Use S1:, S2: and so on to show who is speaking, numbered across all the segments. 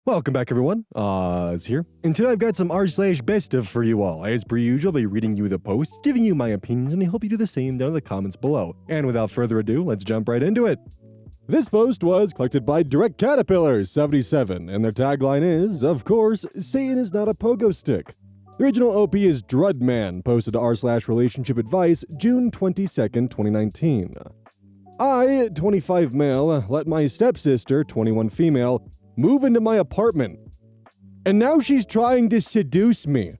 S1: Welcome back, everyone. It's here. And today I've got some r/BestOf for you all. As per usual, I'll be reading you the posts, giving you my opinions, and I hope you do the same down in the comments below. And without further ado, let's jump right into it. This post was collected by Direct Caterpillar 77, and their tagline is, of course, Satan is not a pogo stick. The original OP is Drudman, posted to r/relationship advice June 22nd, 2019. I, 25 male, let my stepsister, 21 female, move into my apartment. And now she's trying to seduce me.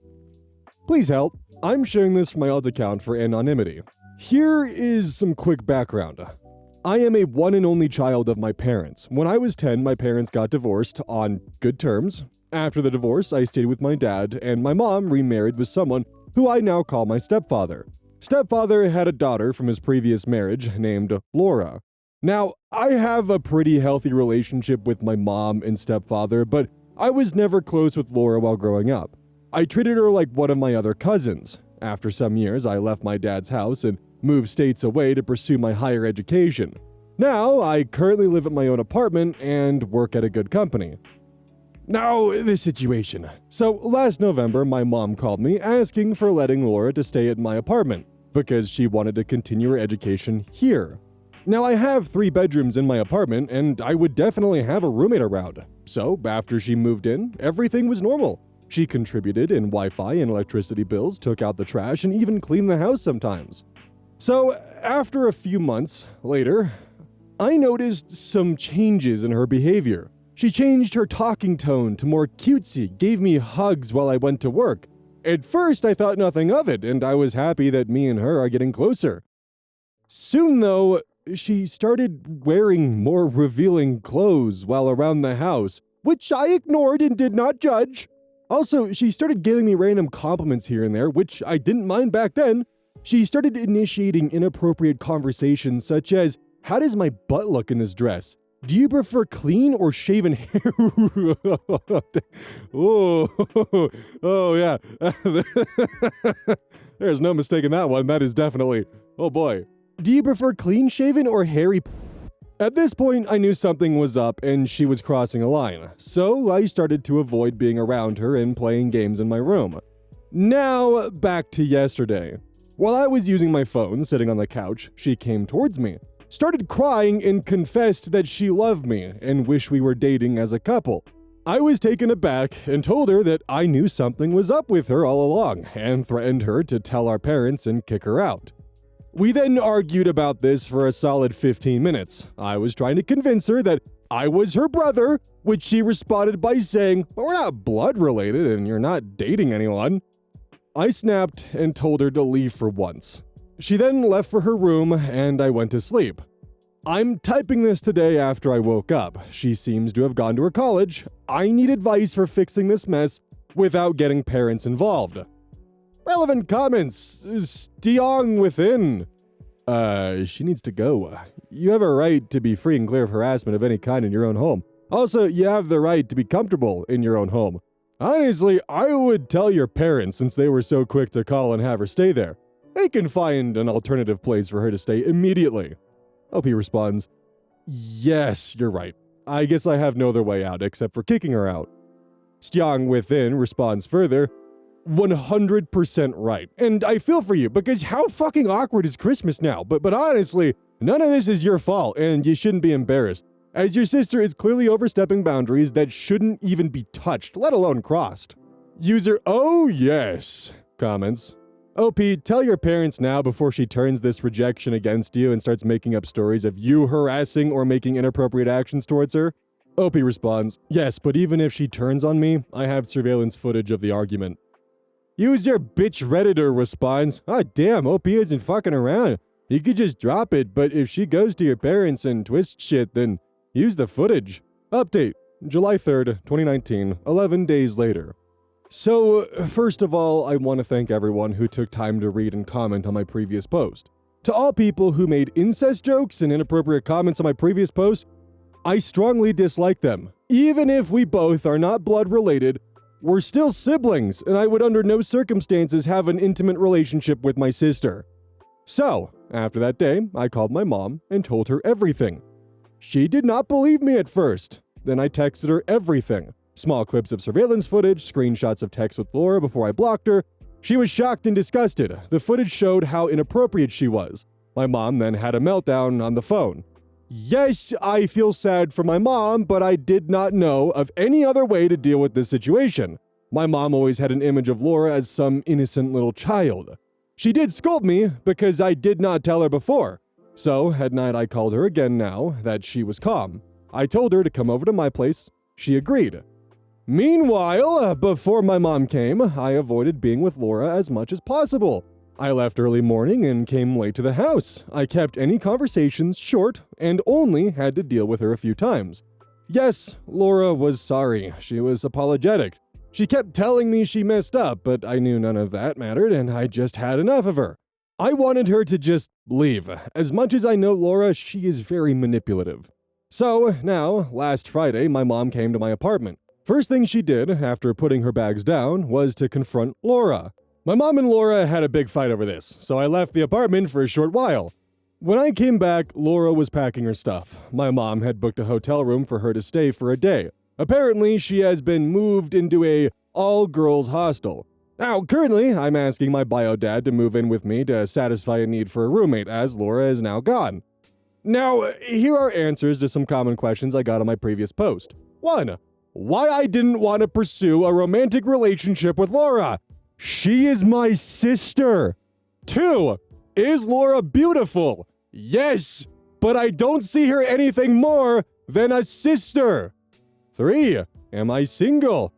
S1: Please help. I'm sharing this from my alt account for anonymity. Here is some quick background. I am a one and only child of my parents. When I was 10, my parents got divorced on good terms. After the divorce, I stayed with my dad, and my mom remarried with someone who I now call my stepfather. Stepfather had a daughter from his previous marriage named Laura. Now, I have a pretty healthy relationship with my mom and stepfather, but I was never close with Laura while growing up. I treated her like one of my other cousins. After some years, I left my dad's house and moved states away to pursue my higher education. Now, I currently live at my own apartment and work at a good company. Now, this situation. So, last November, my mom called me asking for letting Laura to stay at my apartment because she wanted to continue her education here. Now, I have 3 bedrooms in my apartment, and I would definitely have a roommate around. So, after she moved in, everything was normal. She contributed in Wi-Fi and electricity bills, took out the trash, and even cleaned the house sometimes. So, after a few months later, I noticed some changes in her behavior. She changed her talking tone to more cutesy, gave me hugs while I went to work. At first, I thought nothing of it, and I was happy that me and her are getting closer. Soon, though, she started wearing more revealing clothes while around the house, which I ignored and did not judge. Also, she started giving me random compliments here and there, which I didn't mind back then. She started initiating inappropriate conversations such as, "How does my butt look in this dress? Do you prefer clean or shaven hair?" oh yeah. There's no mistaking that one. That is definitely, oh boy. "Do you prefer clean shaven or hairy?" At this point, I knew something was up and she was crossing a line, so I started to avoid being around her and playing games in my room. Now, back to yesterday. While I was using my phone, sitting on the couch, she came towards me, started crying, and confessed that she loved me and wished we were dating as a couple. I was taken aback and told her that I knew something was up with her all along and threatened her to tell our parents and kick her out. We then argued about this for a solid 15 minutes. I was trying to convince her that I was her brother, which she responded by saying, "Well, we're not blood related and you're not dating anyone." I snapped and told her to leave for once. She then left for her room and I went to sleep. I'm typing this today after I woke up. She seems to have gone to her college. I need advice for fixing this mess without getting parents involved. Relevant comments. Stiong within. She needs to go. You have a right to be free and clear of harassment of any kind in your own home. Also, you have the right to be comfortable in your own home. Honestly, I would tell your parents since they were so quick to call and have her stay there. They can find an alternative place for her to stay immediately. OP responds, "Yes, you're right. I guess I have no other way out except for kicking her out." Stiong within responds further, 100% right. And I feel for you because how fucking awkward is Christmas now? But honestly, none of this is your fault and you shouldn't be embarrassed, as your sister is clearly overstepping boundaries that shouldn't even be touched, let alone crossed. User "Oh yes" comments, "OP, tell your parents now before she turns this rejection against you and starts making up stories of you harassing or making inappropriate actions towards her." OP responds, "Yes, but even if she turns on me, I have surveillance footage of the argument." User bitch redditor responds, "Ah damn, OP isn't fucking around. You could just drop it, but if she goes to your parents and twists shit, then use the footage." Update, July 3rd, 2019, 11 days later. So, first of all, I want to thank everyone who took time to read and comment on my previous post. To all people who made incest jokes and inappropriate comments on my previous post, I strongly dislike them. Even if we both are not blood related, we're still siblings, and I would under no circumstances have an intimate relationship with my sister. So, after that day, I called my mom and told her everything. She did not believe me at first. Then I texted her everything. Small clips of surveillance footage, screenshots of texts with Laura before I blocked her. She was shocked and disgusted. The footage showed how inappropriate she was. My mom then had a meltdown on the phone. Yes, I feel sad for my mom, but I did not know of any other way to deal with this situation. My mom always had an image of Laura as some innocent little child. She did scold me because I did not tell her before. So, at night I called her again now that she was calm. I told her to come over to my place. She agreed. Meanwhile, before my mom came, I avoided being with Laura as much as possible. I left early morning and came late to the house. I kept any conversations short and only had to deal with her a few times. Yes, Laura was sorry. She was apologetic. She kept telling me she messed up, but I knew none of that mattered and I just had enough of her. I wanted her to just leave. As much as I know Laura, she is very manipulative. So, now, last Friday, my mom came to my apartment. First thing she did, after putting her bags down, was to confront Laura. My mom and Laura had a big fight over this, so I left the apartment for a short while. When I came back, Laura was packing her stuff. My mom had booked a hotel room for her to stay for a day. Apparently, she has been moved into a all-girls hostel. Now, currently, I'm asking my bio dad to move in with me to satisfy a need for a roommate, as Laura is now gone. Now, here are answers to some common questions I got on my previous post. 1. Why I didn't want to pursue a romantic relationship with Laura. She is my sister. 2. Is Laura beautiful? Yes, but I don't see her anything more than a sister. 3. Am I single?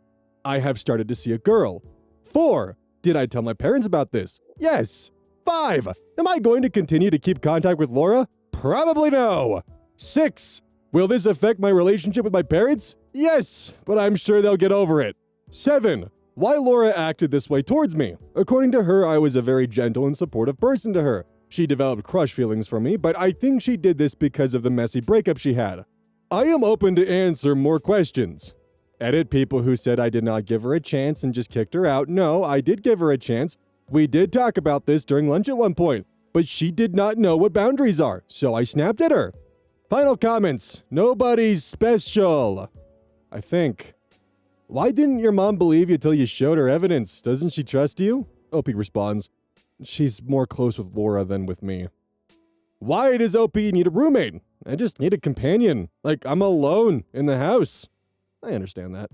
S1: I have started to see a girl. 4. Did I tell my parents about this? Yes. 5. Am I going to continue to keep contact with Laura? Probably no. 6. Will this affect my relationship with my parents? Yes, but I'm sure they'll get over it. 7. Why Laura acted this way towards me. According to her, I was a very gentle and supportive person to her. She developed crush feelings for me, but I think she did this because of the messy breakup she had. I am open to answer more questions. Edit people who said I did not give her a chance and just kicked her out. No, I did give her a chance. We did talk about this during lunch at one point, but she did not know what boundaries are, so I snapped at her. Final comments. Nobody's special. I think. Why didn't your mom believe you till you showed her evidence? Doesn't she trust you? OP responds, she's more close with Laura than with me. Why does OP need a roommate? I just need a companion. Like, I'm alone in the house. I understand that.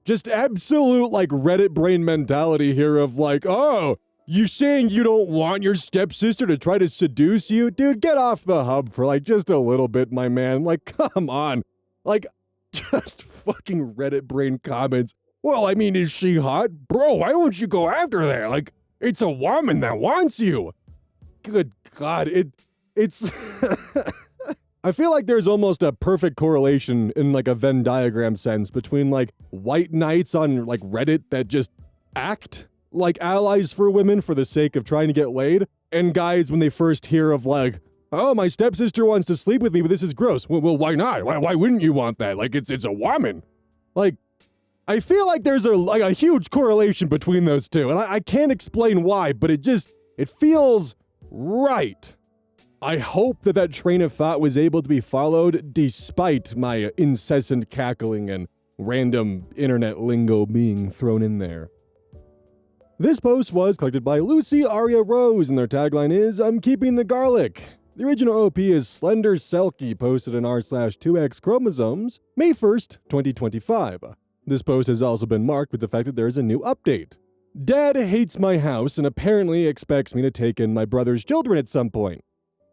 S1: Just absolute, like, Reddit brain mentality here of like, oh, you saying you don't want your stepsister to try to seduce you? Dude, get off the hub for, like, just a little bit, my man. Like, come on. Like, just fucking Reddit brain comments. Well, I mean, is she hot? Bro, why won't you go after that? Like, it's a woman that wants you. Good God, it's... I feel like there's almost a perfect correlation in like a Venn diagram sense between like white knights on like Reddit that just act like allies for women for the sake of trying to get laid, and guys when they first hear of like, oh, my stepsister wants to sleep with me, but this is gross. Well, why not? Why wouldn't you want that? Like, it's a woman. Like, I feel like there's a huge correlation between those two, and I can't explain why, but it feels right. I hope that train of thought was able to be followed despite my incessant cackling and random internet lingo being thrown in there. This post was collected by Lucy Aria Rose, and their tagline is, I'm keeping the garlic. The original OP is Slender Selkie, posted in r/2x chromosomes, May 1st, 2025. This post has also been marked with the fact that there is a new update. Dad hates my house and apparently expects me to take in my brother's children at some point.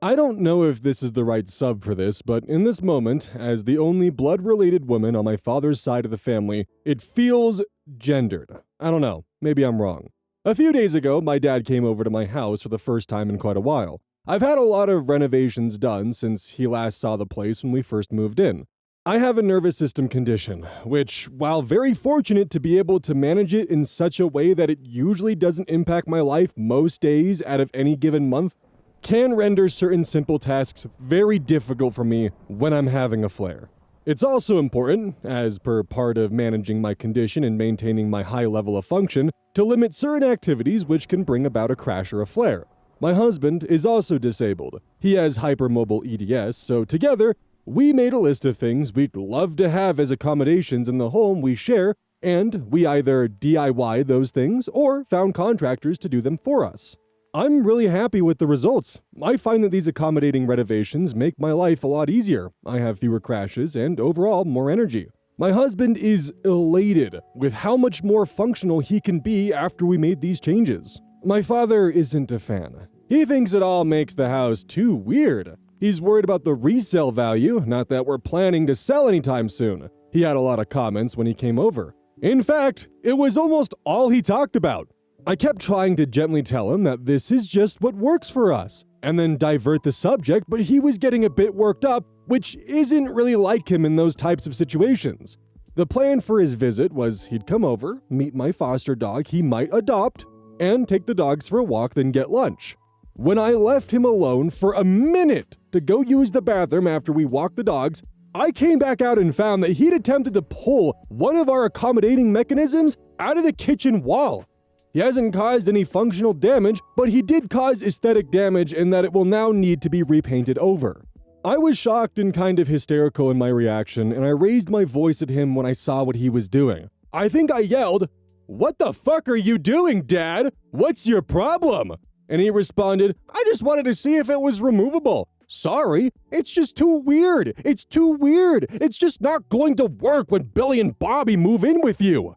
S1: I don't know if this is the right sub for this, but in this moment, as the only blood-related woman on my father's side of the family, it feels gendered. I don't know, maybe I'm wrong. A few days ago, my dad came over to my house for the first time in quite a while. I've had a lot of renovations done since he last saw the place when we first moved in. I have a nervous system condition, which, while very fortunate to be able to manage it in such a way that it usually doesn't impact my life most days out of any given month, can render certain simple tasks very difficult for me when I'm having a flare. It's also important, as per part of managing my condition and maintaining my high level of function, to limit certain activities which can bring about a crash or a flare. My husband is also disabled. He has hypermobile EDS, so together, We made a list of things we'd love to have as accommodations in the home we share, and we either DIY those things or found contractors to do them for us. I'm really happy with the results. I find that these accommodating renovations make my life a lot easier. I have fewer crashes and overall more energy. My husband is elated with how much more functional he can be after we made these changes. My father isn't a fan. He thinks it all makes the house too weird. He's worried about the resale value, not that we're planning to sell anytime soon. He had a lot of comments when he came over. In fact, it was almost all he talked about. I kept trying to gently tell him that this is just what works for us, and then divert the subject, but he was getting a bit worked up, which isn't really like him in those types of situations. The plan for his visit was he'd come over, meet my foster dog he might adopt, and take the dogs for a walk, then get lunch. When I left him alone for a minute to go use the bathroom after we walked the dogs, I came back out and found that he'd attempted to pull one of our accommodating mechanisms out of the kitchen wall. He hasn't caused any functional damage, but he did cause aesthetic damage in that it will now need to be repainted over. I was shocked and kind of hysterical in my reaction, and I raised my voice at him when I saw what he was doing. I think I yelled, "What the fuck are you doing, Dad? What's your problem?" And he responded, "I just wanted to see if it was removable. Sorry, it's just too weird. It's too weird. It's just not going to work when Billy and Bobby move in with you."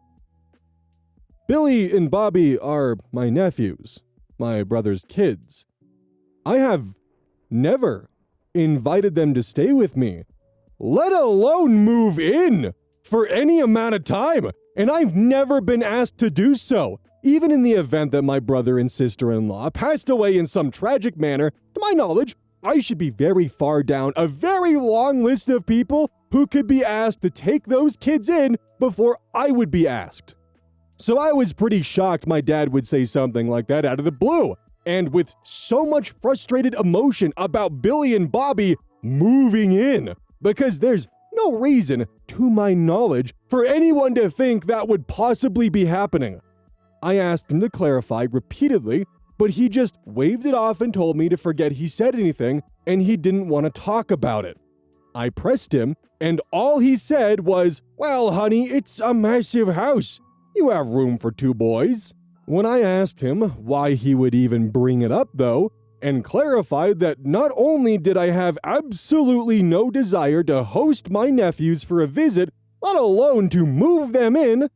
S1: Billy and Bobby are my nephews, my brother's kids. I have never invited them to stay with me, let alone move in for any amount of time, and I've never been asked to do so. Even in the event that my brother and sister-in-law passed away in some tragic manner, to my knowledge, I should be very far down a very long list of people who could be asked to take those kids in before I would be asked. So I was pretty shocked my dad would say something like that out of the blue, and with so much frustrated emotion about Billy and Bobby moving in, because there's no reason, to my knowledge, for anyone to think that would possibly be happening. I asked him to clarify repeatedly, but he just waved it off and told me to forget he said anything and he didn't want to talk about it. I pressed him, and all he said was, "Well, honey, it's a massive house. You have room for 2 boys." When I asked him why he would even bring it up, though, and clarified that not only did I have absolutely no desire to host my nephews for a visit, let alone to move them in,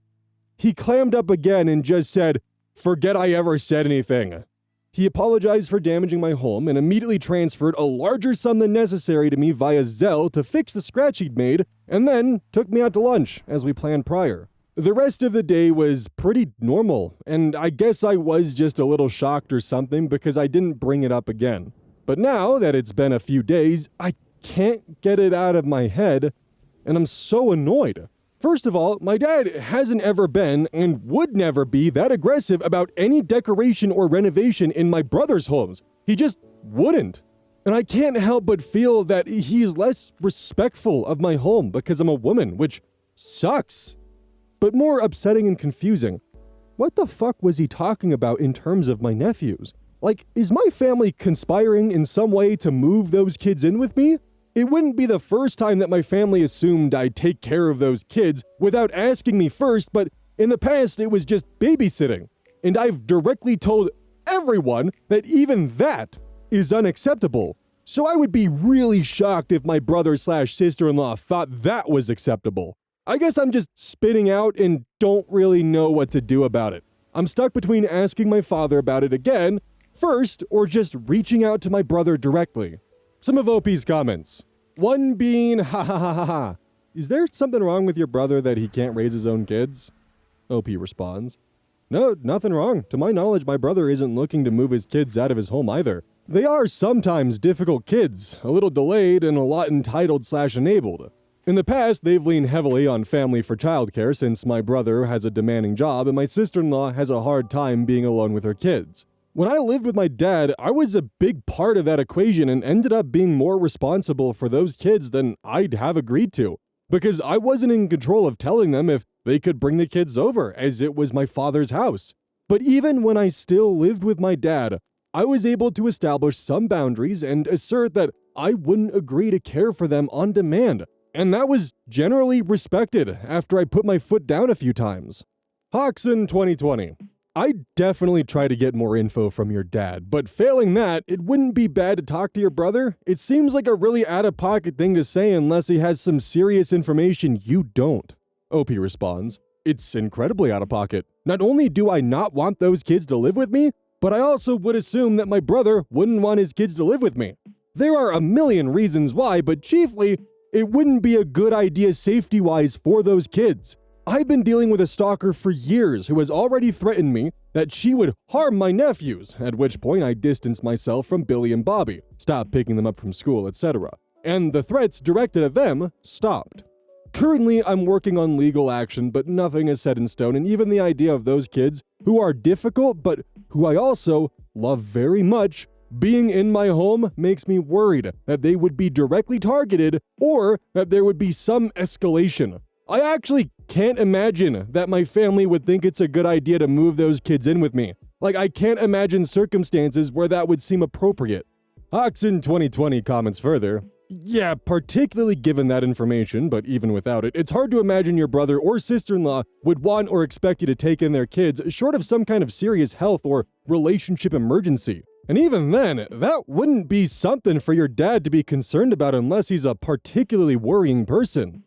S1: he clammed up again and just said, "Forget I ever said anything." He apologized for damaging my home and immediately transferred a larger sum than necessary to me via Zelle to fix the scratch he'd made, and then took me out to lunch, as we planned prior. The rest of the day was pretty normal, and I guess I was just a little shocked or something because I didn't bring it up again. But now that it's been a few days, I can't get it out of my head, and I'm so annoyed. First of all, my dad hasn't ever been and would never be that aggressive about any decoration or renovation in my brother's homes. He just wouldn't. And I can't help but feel that he's less respectful of my home because I'm a woman, which sucks. But more upsetting and confusing, what the fuck was he talking about in terms of my nephews? Like, is my family conspiring in some way to move those kids in with me? It wouldn't be the first time that my family assumed I'd take care of those kids without asking me first, but in the past it was just babysitting. And I've directly told everyone that even that is unacceptable. So I would be really shocked if my brother/sister-in-law thought that was acceptable. I guess I'm just spinning out and don't really know what to do about it. I'm stuck between asking my father about it again first or just reaching out to my brother directly. Some of OP's comments. One being, ha ha ha ha ha. Is there something wrong with your brother that he can't raise his own kids? OP responds. No, nothing wrong. To my knowledge, my brother isn't looking to move his kids out of his home either. They are sometimes difficult kids, a little delayed and a lot entitled/enabled. In the past, they've leaned heavily on family for childcare since my brother has a demanding job and my sister-in-law has a hard time being alone with her kids. When I lived with my dad, I was a big part of that equation and ended up being more responsible for those kids than I'd have agreed to, because I wasn't in control of telling them if they could bring the kids over, as it was my father's house. But even when I still lived with my dad, I was able to establish some boundaries and assert that I wouldn't agree to care for them on demand, and that was generally respected after I put my foot down a few times. Hoxon 2020. I definitely try to get more info from your dad, but failing that, it wouldn't be bad to talk to your brother. It seems like a really out-of-pocket thing to say unless he has some serious information you don't. OP responds, it's incredibly out of pocket. Not only do I not want those kids to live with me, but I also would assume that my brother wouldn't want his kids to live with me. There are a million reasons why, but chiefly, it wouldn't be a good idea safety-wise for those kids. I've been dealing with a stalker for years who has already threatened me that she would harm my nephews, at which point I distanced myself from Billy and Bobby, stopped picking them up from school, etc. And the threats directed at them stopped. Currently, I'm working on legal action, but nothing is set in stone, and even the idea of those kids, who are difficult but who I also love very much, being in my home makes me worried that they would be directly targeted or that there would be some escalation. I actually can't imagine that my family would think it's a good idea to move those kids in with me. Like, I can't imagine circumstances where that would seem appropriate. Hoxon 2020 comments further, yeah, particularly given that information, but even without it, it's hard to imagine your brother or sister-in-law would want or expect you to take in their kids short of some kind of serious health or relationship emergency. And even then, that wouldn't be something for your dad to be concerned about unless he's a particularly worrying person.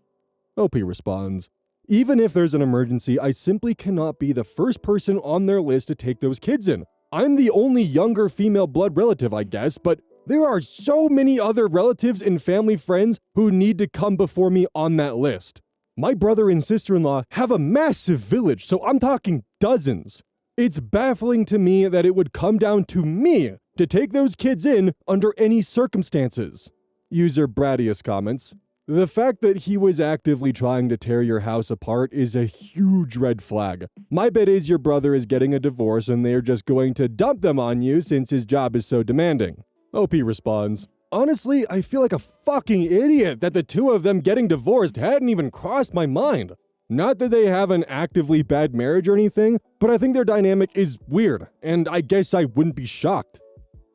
S1: OP responds, even if there's an emergency, I simply cannot be the first person on their list to take those kids in. I'm the only younger female blood relative, I guess, but there are so many other relatives and family friends who need to come before me on that list. My brother and sister-in-law have a massive village, so I'm talking dozens. It's baffling to me that it would come down to me to take those kids in under any circumstances. User Bradius comments, the fact that he was actively trying to tear your house apart is a huge red flag. My bet is your brother is getting a divorce and they're just going to dump them on you since his job is so demanding. OP responds, honestly, I feel like a fucking idiot that the two of them getting divorced hadn't even crossed my mind. Not that they have an actively bad marriage or anything, but I think their dynamic is weird, and I guess I wouldn't be shocked.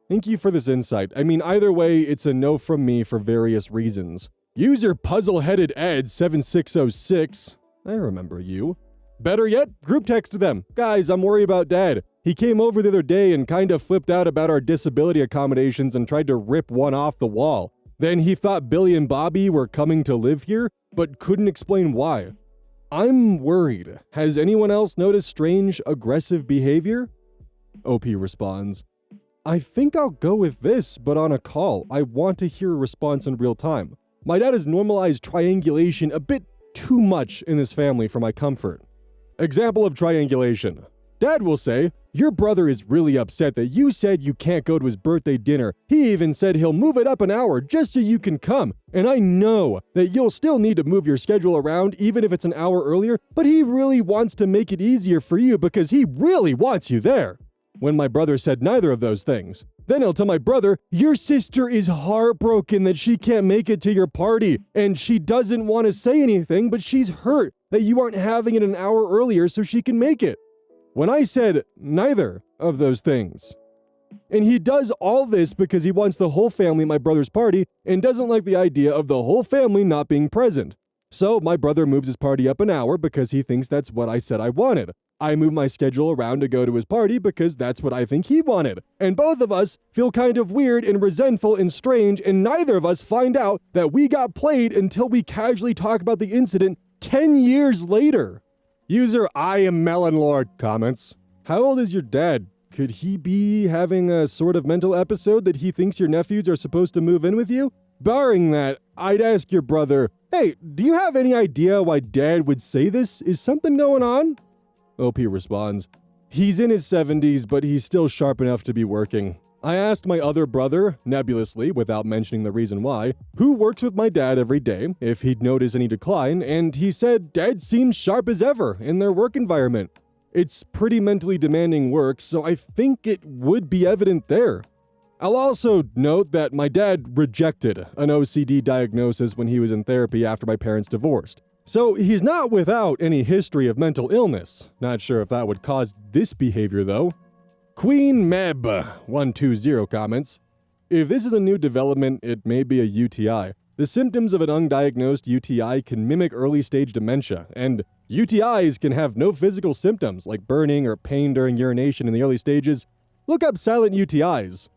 S1: Thank you for this insight. I mean, either way, it's a no from me for various reasons. User Puzzle-Headed Ed 7606. I remember you. Better yet, group texted them. Guys, I'm worried about Dad. He came over the other day and kind of flipped out about our disability accommodations and tried to rip one off the wall. Then he thought Billy and Bobby were coming to live here, but couldn't explain why. I'm worried. Has anyone else noticed strange, aggressive behavior? OP responds, I think I'll go with this, but on a call. I want to hear a response in real time. My dad has normalized triangulation a bit too much in this family for my comfort. Example of triangulation. Dad will say, your brother is really upset that you said you can't go to his birthday dinner. He even said he'll move it up an hour just so you can come. And I know that you'll still need to move your schedule around even if it's an hour earlier, but he really wants to make it easier for you because he really wants you there. When my brother said neither of those things. Then he'll tell my brother, your sister is heartbroken that she can't make it to your party, and she doesn't want to say anything, but she's hurt that you aren't having it an hour earlier so she can make it. When I said neither of those things. And he does all this because he wants the whole family at my brother's party and doesn't like the idea of the whole family not being present. So my brother moves his party up an hour because he thinks that's what I said I wanted. I move my schedule around to go to his party because that's what I think he wanted. And both of us feel kind of weird and resentful and strange, and neither of us find out that we got played until we casually talk about the incident 10 years later. User I Am Melon Lord comments, how old is your dad? Could he be having a sort of mental episode that he thinks your nephews are supposed to move in with you? Barring that, I'd ask your brother, hey, do you have any idea why Dad would say this? Is something going on? OP responds, he's in his 70s, but he's still sharp enough to be working. I asked my other brother, nebulously, without mentioning the reason why, who works with my dad every day, if he'd notice any decline, and he said Dad seems sharp as ever in their work environment. It's pretty mentally demanding work, so I think it would be evident there. I'll also note that my dad rejected an OCD diagnosis when he was in therapy after my parents divorced. So he's not without any history of mental illness. Not sure if that would cause this behavior though. Queen Meb 120 comments, If this is a new development, it may be a UTI. The symptoms of an undiagnosed UTI can mimic early-stage dementia, and UTIs can have no physical symptoms like burning or pain during urination in the early stages. Look up silent UTIs.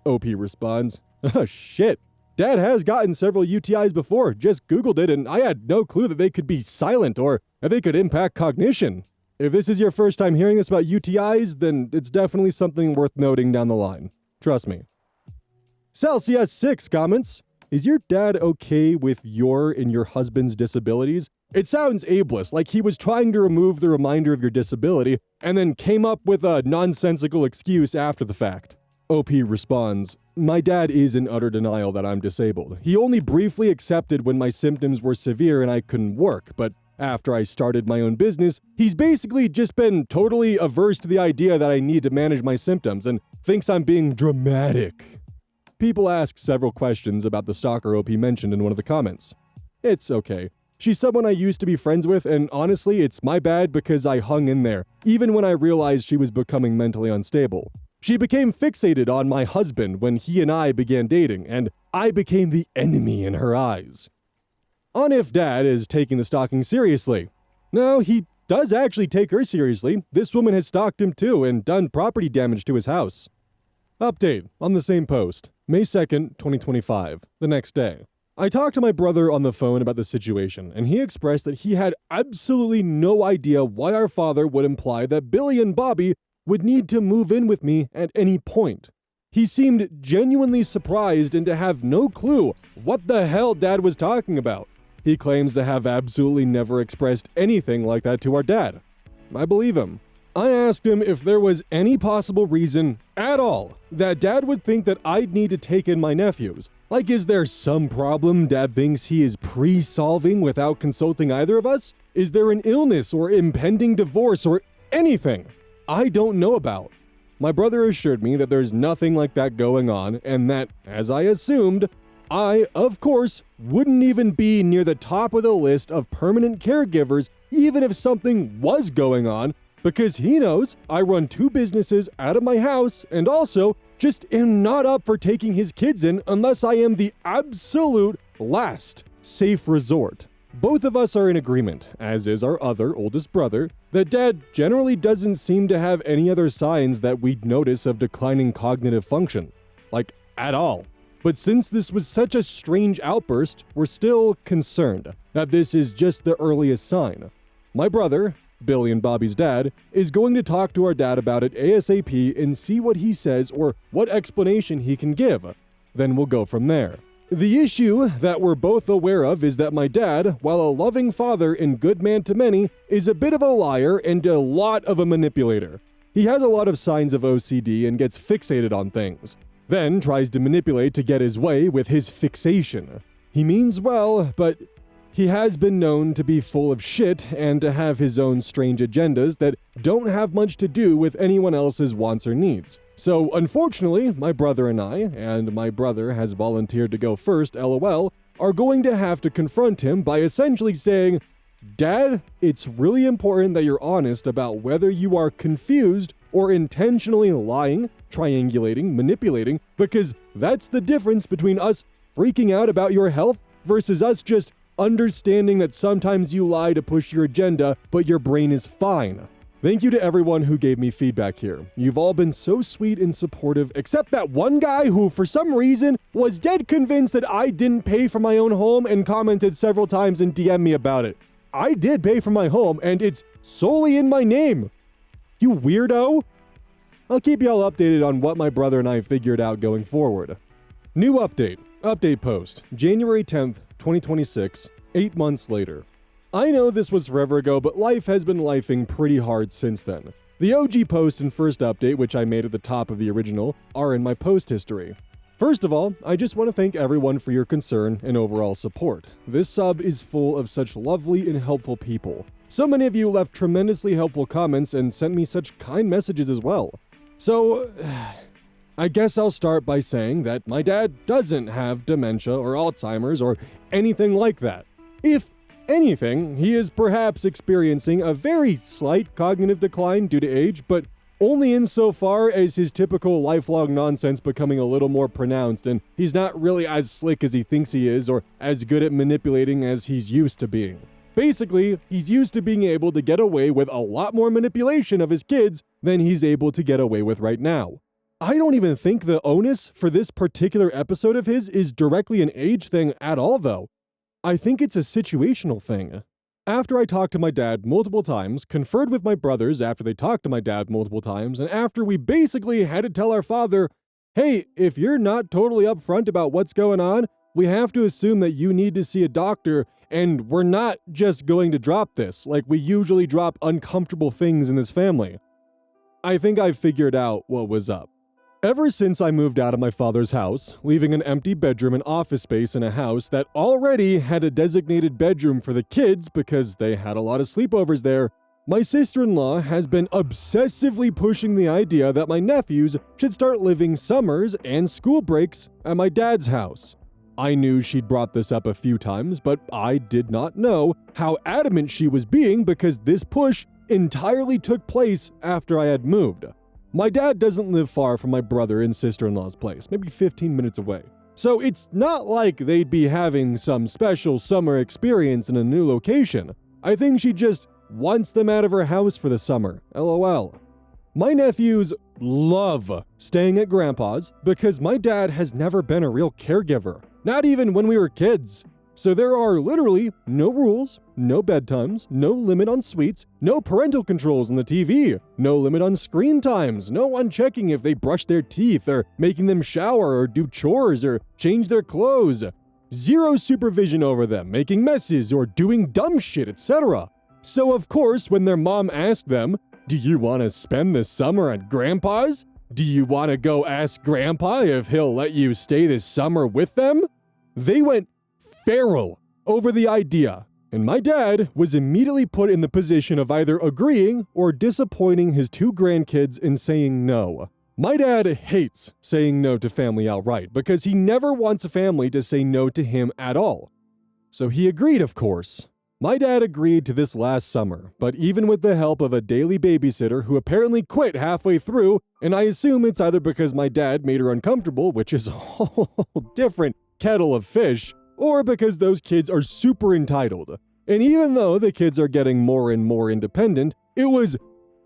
S1: OP responds, oh shit, Dad has gotten several UTIs before, just Googled it and I had no clue that they could be silent or that they could impact cognition. If this is your first time hearing this about UTIs, then it's definitely something worth noting down the line. Trust me. Celsius6 comments, is your dad okay with your and your husband's disabilities? It sounds ableist, like he was trying to remove the reminder of your disability and then came up with a nonsensical excuse after the fact. OP responds, my dad is in utter denial that I'm disabled. He only briefly accepted when my symptoms were severe and I couldn't work, but after I started my own business, he's basically just been totally averse to the idea that I need to manage my symptoms and thinks I'm being dramatic. People ask several questions about the stalker OP mentioned in one of the comments. It's okay. She's someone I used to be friends with, and honestly, it's my bad because I hung in there, even when I realized she was becoming mentally unstable. She became fixated on my husband when he and I began dating, and I became the enemy in her eyes. On if Dad is taking the stalking seriously. No, he does actually take her seriously. This woman has stalked him too and done property damage to his house. Update on the same post, May 2nd, 2025, the next day. I talked to my brother on the phone about the situation, and he expressed that he had absolutely no idea why our father would imply that Billy and Bobby would need to move in with me at any point. He seemed genuinely surprised and to have no clue what the hell Dad was talking about. He claims to have absolutely never expressed anything like that to our dad. I believe him. I asked him if there was any possible reason at all that Dad would think that I'd need to take in my nephews. Like, is there some problem Dad thinks he is pre-solving without consulting either of us? Is there an illness or impending divorce or anything I don't know about? My brother assured me that there's nothing like that going on and that, as I assumed, I, of course, wouldn't even be near the top of the list of permanent caregivers even if something was going on, because he knows I run 2 businesses out of my house and also just am not up for taking his kids in unless I am the absolute last safe resort. Both of us are in agreement, as is our other oldest brother, that Dad generally doesn't seem to have any other signs that we'd notice of declining cognitive function. Like, at all. But since this was such a strange outburst, we're still concerned that this is just the earliest sign. My brother, Billy and Bobby's dad, is going to talk to our dad about it ASAP and see what he says or what explanation he can give. Then we'll go from there. The issue that we're both aware of is that my dad, while a loving father and good man to many, is a bit of a liar and a lot of a manipulator. He has a lot of signs of OCD and gets fixated on things, then tries to manipulate to get his way with his fixation. He means well, but he has been known to be full of shit and to have his own strange agendas that don't have much to do with anyone else's wants or needs. So, unfortunately, my brother and my brother has volunteered to go first, LOL, are going to have to confront him by essentially saying, Dad, it's really important that you're honest about whether you are confused or intentionally lying, triangulating, manipulating, because that's the difference between us freaking out about your health versus us just understanding that sometimes you lie to push your agenda, but your brain is fine. Thank you to everyone who gave me feedback here. You've all been so sweet and supportive, except that one guy who, for some reason, was dead convinced that I didn't pay for my own home and commented several times and DM'd me about it. I did pay for my home, and it's solely in my name. You weirdo. I'll keep y'all updated on what my brother and I figured out going forward. New update. Update post. January 10th, 2026, 8 months later. I know this was forever ago, but life has been lifing pretty hard since then. The OG post and first update, which I made at the top of the original, are in my post history. First of all, I just want to thank everyone for your concern and overall support. This sub is full of such lovely and helpful people. So many of you left tremendously helpful comments and sent me such kind messages as well. So, I guess I'll start by saying that my dad doesn't have dementia or Alzheimer's or anything like that. If anything, he is perhaps experiencing a very slight cognitive decline due to age, but only insofar as his typical lifelong nonsense becoming a little more pronounced, and he's not really as slick as he thinks he is or as good at manipulating as he's used to being. Basically, he's used to being able to get away with a lot more manipulation of his kids than he's able to get away with right now. I don't even think the onus for this particular episode of his is directly an age thing at all, though. I think it's a situational thing. After I talked to my dad multiple times, conferred with my brothers after they talked to my dad multiple times, and after we basically had to tell our father, hey, if you're not totally upfront about what's going on, we have to assume that you need to see a doctor, and we're not just going to drop this like we usually drop uncomfortable things in this family. I think I figured out what was up. Ever since I moved out of my father's house, leaving an empty bedroom and office space in a house that already had a designated bedroom for the kids because they had a lot of sleepovers there, my sister-in-law has been obsessively pushing the idea that my nephews should start living summers and school breaks at my dad's house. I knew she'd brought this up a few times, but I did not know how adamant she was being because this push entirely took place after I had moved. My dad doesn't live far from my brother and sister-in-law's place, maybe 15 minutes away. So it's not like they'd be having some special summer experience in a new location. I think she just wants them out of her house for the summer, LOL. My nephews love staying at Grandpa's because my dad has never been a real caregiver, not even when we were kids. So there are literally no rules, no bedtimes, no limit on sweets, no parental controls on the TV, no limit on screen times, no one checking if they brush their teeth or making them shower or do chores or change their clothes. Zero supervision over them, making messes or doing dumb shit, etc. So of course, when their mom asked them, do you want to spend the summer at Grandpa's? Do you want to go ask Grandpa if he'll let you stay this summer with them? They went feral over the idea, and my dad was immediately put in the position of either agreeing or disappointing his two grandkids and saying no. My dad hates saying no to family outright because he never wants a family to say no to him at all. So he agreed, of course. My dad agreed to this last summer, but even with the help of a daily babysitter who apparently quit halfway through, and I assume it's either because my dad made her uncomfortable, which is a whole different kettle of fish, or because those kids are super entitled. And even though the kids are getting more and more independent, it was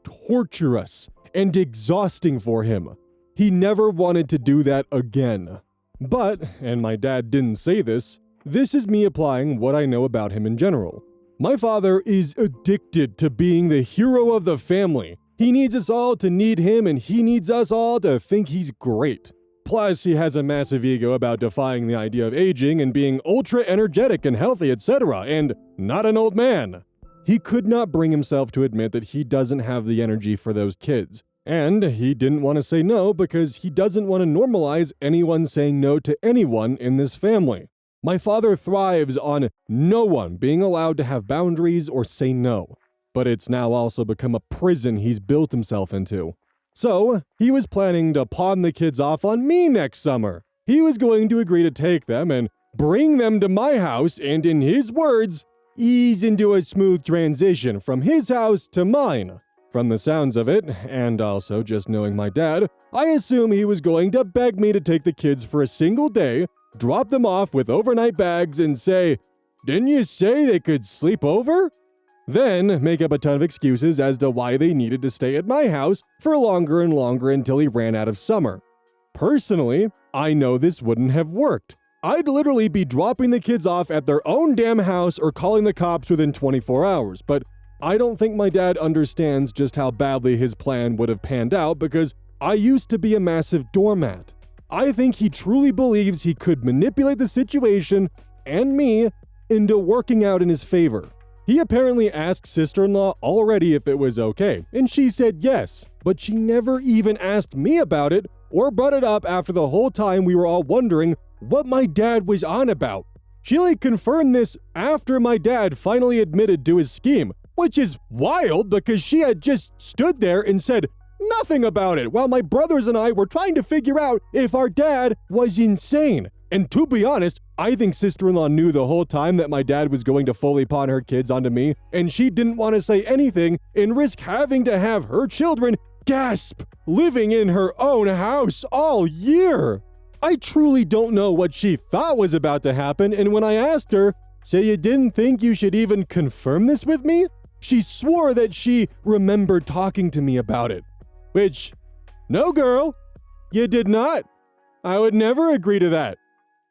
S1: torturous and exhausting for him. He never wanted to do that again. But, and my dad didn't say this is me applying what I know about him in general. My father is addicted to being the hero of the family. He needs us all to need him, and he needs us all to think he's great. Plus, he has a massive ego about defying the idea of aging and being ultra-energetic and healthy, etc., and not an old man. He could not bring himself to admit that he doesn't have the energy for those kids. And he didn't want to say no because he doesn't want to normalize anyone saying no to anyone in this family. My father thrives on no one being allowed to have boundaries or say no. But it's now also become a prison he's built himself into. So, he was planning to pawn the kids off on me next summer. He was going to agree to take them and bring them to my house and, in his words, ease into a smooth transition from his house to mine. From the sounds of it, and also just knowing my dad, I assume he was going to beg me to take the kids for a single day, drop them off with overnight bags, and say, "Didn't you say they could sleep over?" Then make up a ton of excuses as to why they needed to stay at my house for longer and longer until he ran out of summer. Personally, I know this wouldn't have worked. I'd literally be dropping the kids off at their own damn house or calling the cops within 24 hours, but I don't think my dad understands just how badly his plan would have panned out because I used to be a massive doormat. I think he truly believes he could manipulate the situation and me into working out in his favor. He apparently asked sister-in-law already if it was okay, and she said yes, but she never even asked me about it or brought it up after the whole time we were all wondering what my dad was on about. She confirmed this after my dad finally admitted to his scheme, which is wild because she had just stood there and said nothing about it while my brothers and I were trying to figure out if our dad was insane. And to be honest, I think sister-in-law knew the whole time that my dad was going to fully pawn her kids onto me, and she didn't want to say anything and risk having to have her children Gasp! Living in her own house all year! I truly don't know what she thought was about to happen, and when I asked her, "So you didn't think you should even confirm this with me?" she swore that she remembered talking to me about it. Which, no girl, you did not. I would never agree to that.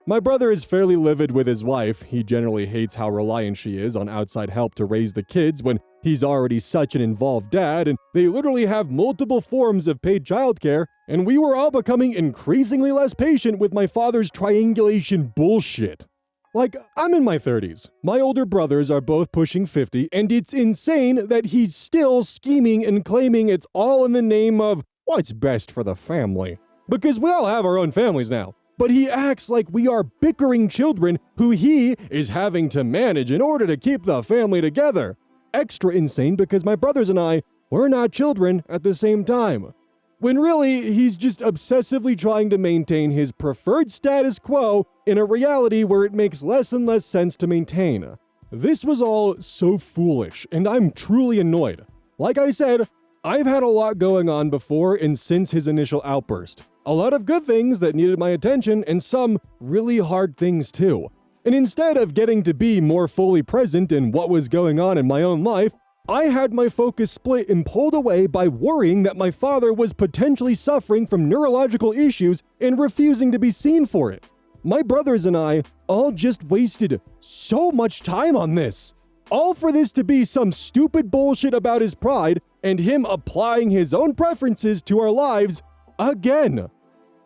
S1: My brother is fairly livid with his wife. He generally hates how reliant she is on outside help to raise the kids when he's already such an involved dad, and they literally have multiple forms of paid childcare, and we were all becoming increasingly less patient with my father's triangulation bullshit. Like, I'm in my 30s. My older brothers are both pushing 50, and it's insane that he's still scheming and claiming it's all in the name of what's best for the family. Because we all have our own families now. But he acts like we are bickering children who he is having to manage in order to keep the family together. Extra insane because my brothers and I were not children at the same time. When really, he's just obsessively trying to maintain his preferred status quo in a reality where it makes less and less sense to maintain. This was all so foolish, and I'm truly annoyed. Like I said, I've had a lot going on before and since his initial outburst. A lot of good things that needed my attention and some really hard things too. And instead of getting to be more fully present in what was going on in my own life, I had my focus split and pulled away by worrying that my father was potentially suffering from neurological issues and refusing to be seen for it. My brothers and I all just wasted so much time on this. All for this to be some stupid bullshit about his pride and him applying his own preferences to our lives again.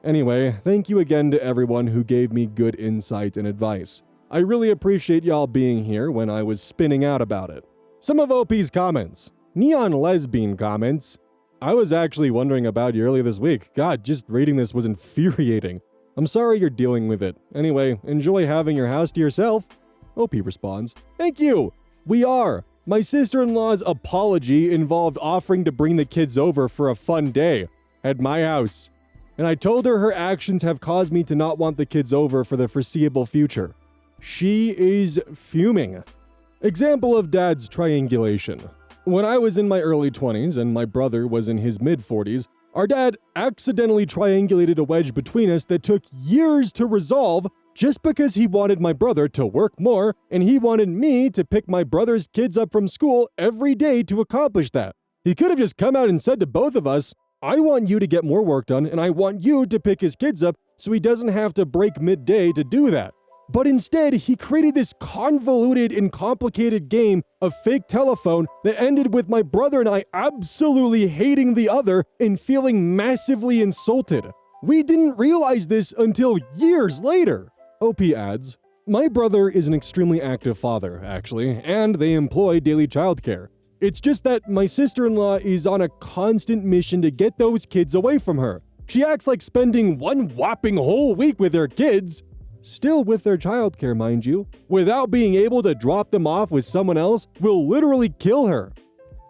S1: Anyway, thank you again to everyone who gave me good insight and advice. I really appreciate y'all being here when I was spinning out about it. Some of OP's comments. Neon Lesbian comments. I was actually wondering about you earlier this week. God, just reading this was infuriating. I'm sorry you're dealing with it. Anyway, enjoy having your house to yourself. OP responds, "Thank you. We are. My sister-in-law's apology involved offering to bring the kids over for a fun day at my house. And I told her her actions have caused me to not want the kids over for the foreseeable future. She is fuming." Example of dad's triangulation. When I was in my early 20s and my brother was in his mid-40s, our dad accidentally triangulated a wedge between us that took years to resolve just because he wanted my brother to work more and he wanted me to pick my brother's kids up from school every day to accomplish that. He could have just come out and said to both of us, "I want you to get more work done and I want you to pick his kids up so he doesn't have to break midday to do that." But instead, he created this convoluted and complicated game of fake telephone that ended with my brother and I absolutely hating the other and feeling massively insulted. We didn't realize this until years later. OP adds, "My brother is an extremely active father, actually, and they employ daily childcare. It's just that my sister-in-law is on a constant mission to get those kids away from her. She acts like spending one whopping whole week with her kids, still with their childcare, mind you, without being able to drop them off with someone else will literally kill her.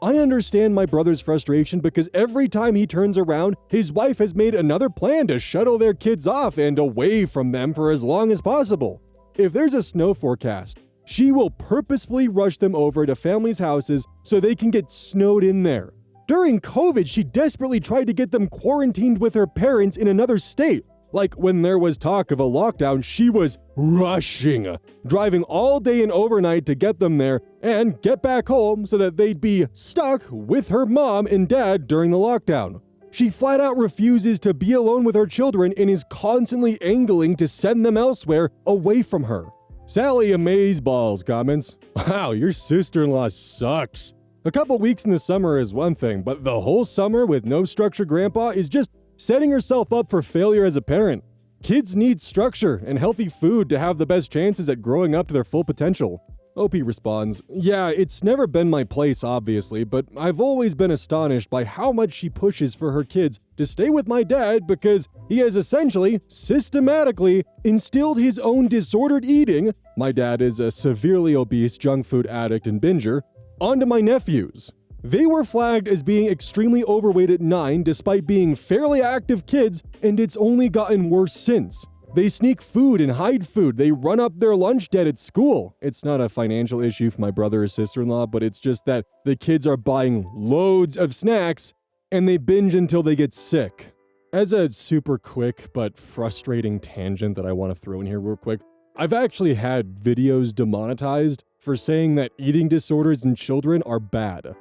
S1: I understand my brother's frustration because every time he turns around, his wife has made another plan to shuttle their kids off and away from them for as long as possible. If there's a snow forecast, she will purposefully rush them over to families' houses so they can get snowed in there. During COVID, she desperately tried to get them quarantined with her parents in another state. Like when there was talk of a lockdown, she was rushing, driving all day and overnight to get them there and get back home so that they'd be stuck with her mom and dad during the lockdown. She flat out refuses to be alone with her children and is constantly angling to send them elsewhere away from her." Sally Amazeballs comments, "Wow, your sister-in-law sucks. A couple weeks in the summer is one thing, but the whole summer with no structure grandpa is just setting herself up for failure as a parent. Kids need structure and healthy food to have the best chances at growing up to their full potential." OP responds, "Yeah, it's never been my place, obviously, but I've always been astonished by how much she pushes for her kids to stay with my dad because he has essentially, systematically, instilled his own disordered eating— my dad is a severely obese junk food addict and binger— onto my nephews. They were flagged as being extremely overweight at 9 despite being fairly active kids, and it's only gotten worse since. They sneak food and hide food. They run up their lunch debt at school. It's not a financial issue for my brother or sister-in-law, but it's just that the kids are buying loads of snacks and they binge until they get sick. As a super quick but frustrating tangent that I want to throw in here real quick, I've actually had videos demonetized for saying that eating disorders in children are bad.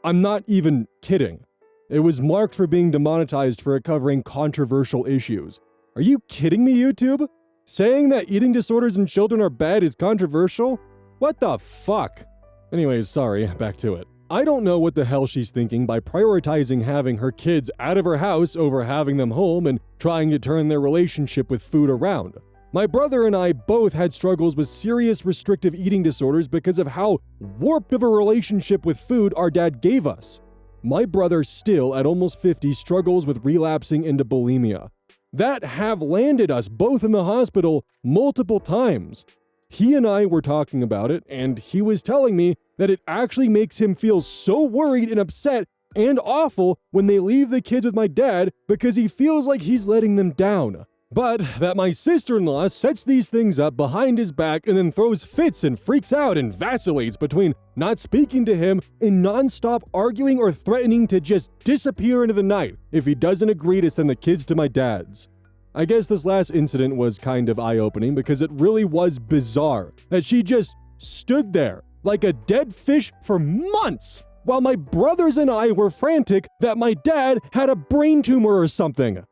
S1: I'm not even kidding. It was marked for being demonetized for covering controversial issues. Are you kidding me, YouTube? Saying that eating disorders in children are bad is controversial? What the fuck? Anyways, sorry, back to it. I don't know what the hell she's thinking by prioritizing having her kids out of her house over having them home and trying to turn their relationship with food around. My brother and I both had struggles with serious restrictive eating disorders because of how warped of a relationship with food our dad gave us. My brother still, at almost 50, struggles with relapsing into bulimia. That have landed us both in the hospital multiple times. He and I were talking about it, and he was telling me that it actually makes him feel so worried and upset and awful when they leave the kids with my dad because he feels like he's letting them down. But that my sister-in-law sets these things up behind his back and then throws fits and freaks out and vacillates between not speaking to him and non-stop arguing or threatening to just disappear into the night if he doesn't agree to send the kids to my dad's. I guess this last incident was kind of eye-opening because it really was bizarre that she just stood there like a dead fish for months while my brothers and I were frantic that my dad had a brain tumor or something.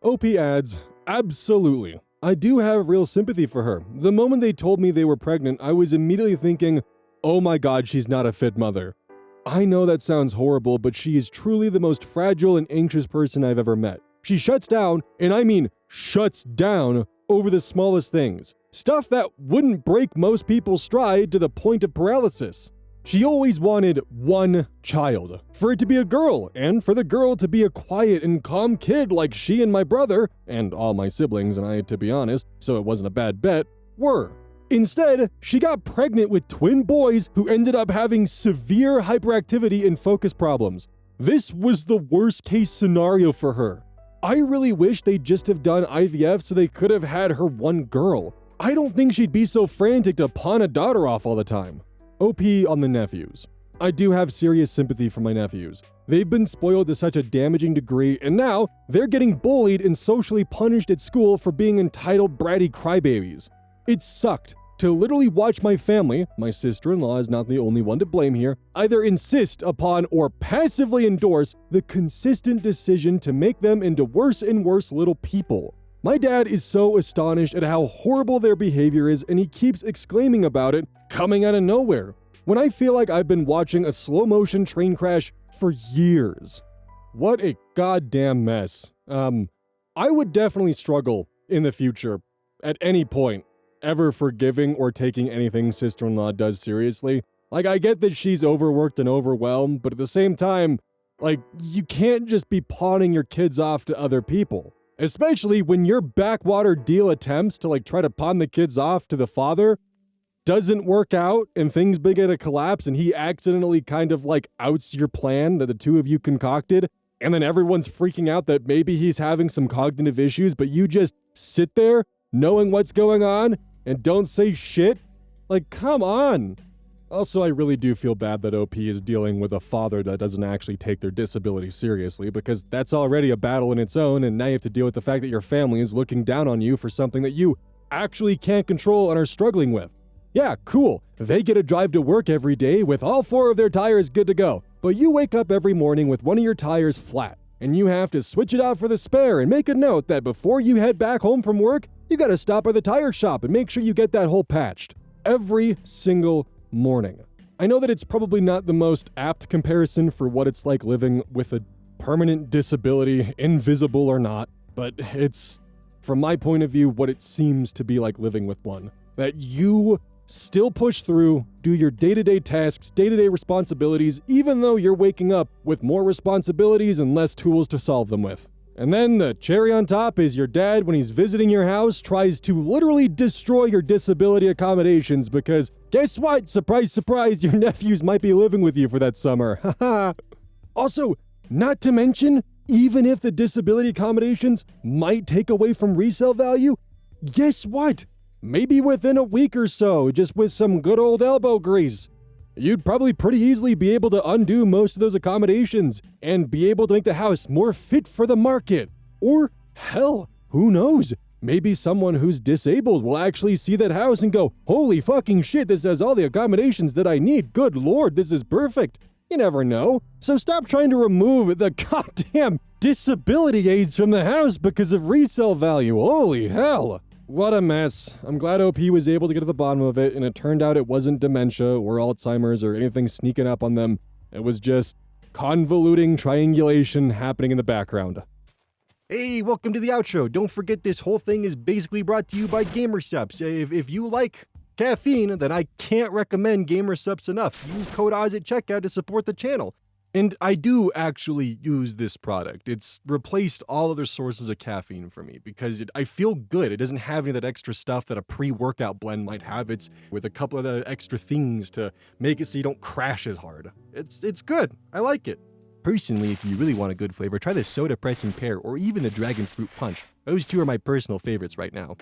S1: OP adds, absolutely. I do have real sympathy for her. The moment they told me they were pregnant, I was immediately thinking, oh my god, she's not a fit mother. I know that sounds horrible, but she is truly the most fragile and anxious person I've ever met. She shuts down, and I mean shuts down, over the smallest things. Stuff that wouldn't break most people's stride to the point of paralysis. She always wanted one child, for it to be a girl, and for the girl to be a quiet and calm kid like she and my brother, and all my siblings and I, to be honest, so it wasn't a bad bet, were. Instead, she got pregnant with twin boys who ended up having severe hyperactivity and focus problems. This was the worst case scenario for her. I really wish they'd just have done IVF so they could have had her one girl. I don't think she'd be so frantic to pawn a daughter off all the time. OP on the nephews. I do have serious sympathy for my nephews. They've been spoiled to such a damaging degree, and now they're getting bullied and socially punished at school for being entitled bratty crybabies. It sucked to literally watch my family, my sister-in-law is not the only one to blame here, either insist upon or passively endorse the consistent decision to make them into worse and worse little people. My dad is so astonished at how horrible their behavior is, and he keeps exclaiming about it, coming out of nowhere, when I feel like I've been watching a slow-motion train crash for years. What a goddamn mess. I would definitely struggle in the future, at any point, ever forgiving or taking anything sister-in-law does seriously. Like, I get that she's overworked and overwhelmed, but at the same time, like, you can't just be pawning your kids off to other people. Especially when your backwater deal attempts to, like, try to pawn the kids off to the father doesn't work out and things begin to collapse and he accidentally kind of, like, outs your plan that the two of you concocted, and then everyone's freaking out that maybe he's having some cognitive issues, but you just sit there knowing what's going on and don't say shit? Like, come on. Also, I really do feel bad that OP is dealing with a father that doesn't actually take their disability seriously, because that's already a battle in its own, and now you have to deal with the fact that your family is looking down on you for something that you actually can't control and are struggling with. Yeah, cool. They get to drive to work every day with all 4 of their tires good to go, but you wake up every morning with one of your tires flat, and you have to switch it out for the spare and make a note that before you head back home from work, you gotta stop by the tire shop and make sure you get that hole patched. Every single morning. I know that it's probably not the most apt comparison for what it's like living with a permanent disability, invisible or not, but it's, from my point of view, what it seems to be like living with one. That you still push through, do your day-to-day tasks, day-to-day responsibilities, even though you're waking up with more responsibilities and less tools to solve them with. And then the cherry on top is your dad, when he's visiting your house, tries to literally destroy your disability accommodations because, guess what? Surprise, surprise, your nephews might be living with you for that summer. Haha. Also, not to mention, even if the disability accommodations might take away from resale value, guess what? Maybe within a week or so, just with some good old elbow grease, you'd probably pretty easily be able to undo most of those accommodations and be able to make the house more fit for the market. Or, hell, who knows? Maybe someone who's disabled will actually see that house and go, holy fucking shit, this has all the accommodations that I need. Good lord, this is perfect. You never know. So stop trying to remove the goddamn disability aids from the house because of resale value. Holy hell. What a mess. I'm glad OP was able to get to the bottom of it, and it turned out it wasn't dementia or Alzheimer's or anything sneaking up on them. It was just convoluting triangulation happening in the background. Hey, welcome to the outro. Don't forget this whole thing is basically brought to you by GamerSupps. If you like caffeine, then I can't recommend GamerSupps enough. Use code Oz at checkout to support the channel. And I do actually use this product. It's replaced all other sources of caffeine for me because I feel good. It doesn't have any of that extra stuff that a pre-workout blend might have. It's with a couple of the extra things to make it so you don't crash as hard. It's good. I like it. Personally, if you really want a good flavor, try the Soda Pressing Pear or even the Dragon Fruit Punch. Those two are my personal favorites right now.